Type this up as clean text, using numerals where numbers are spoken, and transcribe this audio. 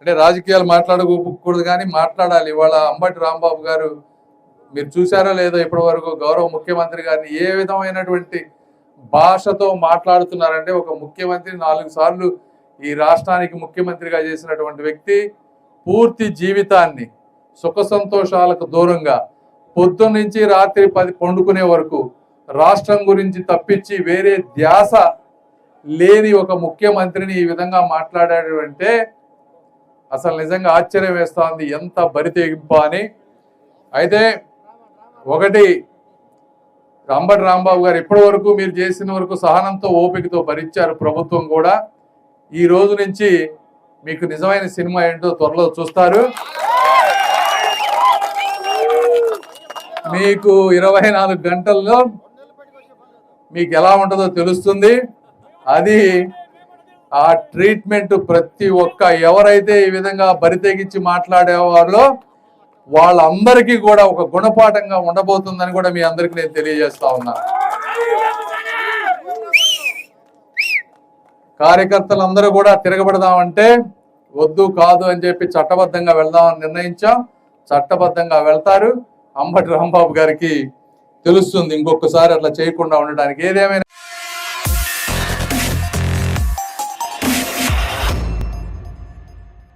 అంటే రాజకీయాలు మాట్లాడకూడదు కానీ మాట్లాడాలి. ఇవాళ అంబటి రాంబాబు గారు మీరు చూసారో లేదో ఇప్పటి వరకు గౌరవ ముఖ్యమంత్రి గారిని ఏ విధమైనటువంటి భాషతో మాట్లాడుతున్నారంటే, ఒక ముఖ్యమంత్రి 4 సార్లు ఈ రాష్ట్రానికి ముఖ్యమంత్రిగా చేసినటువంటి వ్యక్తి పూర్తి జీవితాన్ని సుఖ సంతోషాలకు దూరంగా పొద్దున్న నుంచి రాత్రి 10 పండుకునే వరకు రాష్ట్రం గురించి తప్పించి వేరే ధ్యాస లేని ఒక ముఖ్యమంత్రిని ఈ విధంగా మాట్లాడాడు అంటే అసలు నిజంగా ఆశ్చర్యం వేస్తా ఉంది, ఎంత బరితెగింపు అని. అయితే ఒకటి, అంబటి రాంబాబు గారు ఇప్పటి వరకు మీరు చేసిన వరకు సహనంతో ఓపికతో భరించారు ప్రభుత్వం కూడా. ఈ రోజు నుంచి మీకు నిజమైన సినిమా ఏంటో త్వరలో చూస్తారు. మీకు 24 గంటల్లో మీకు ఎలా ఉంటుందో తెలుస్తుంది. అది ఆ ట్రీట్మెంట్ ప్రతి ఒక్క ఎవరైతే ఈ విధంగా బరితెగించి మాట్లాడేవాళ్ళో వాళ్ళందరికీ కూడా ఒక గుణపాఠంగా ఉండబోతుందని కూడా మీ అందరికీ నేను తెలియజేస్తా ఉన్నా. కార్యకర్తలందరూ కూడా తిరగబడదామంటే వద్దు కాదు అని చెప్పి చట్టబద్ధంగా వెళ్దామని నిర్ణయించాం. చట్టబద్ధంగా వెళ్తారు. అంబటి రాంబాబు గారికి తెలుస్తుంది ఇంకొకసారి అట్లా చేయకుండా ఉండడానికి. ఏదేమైనా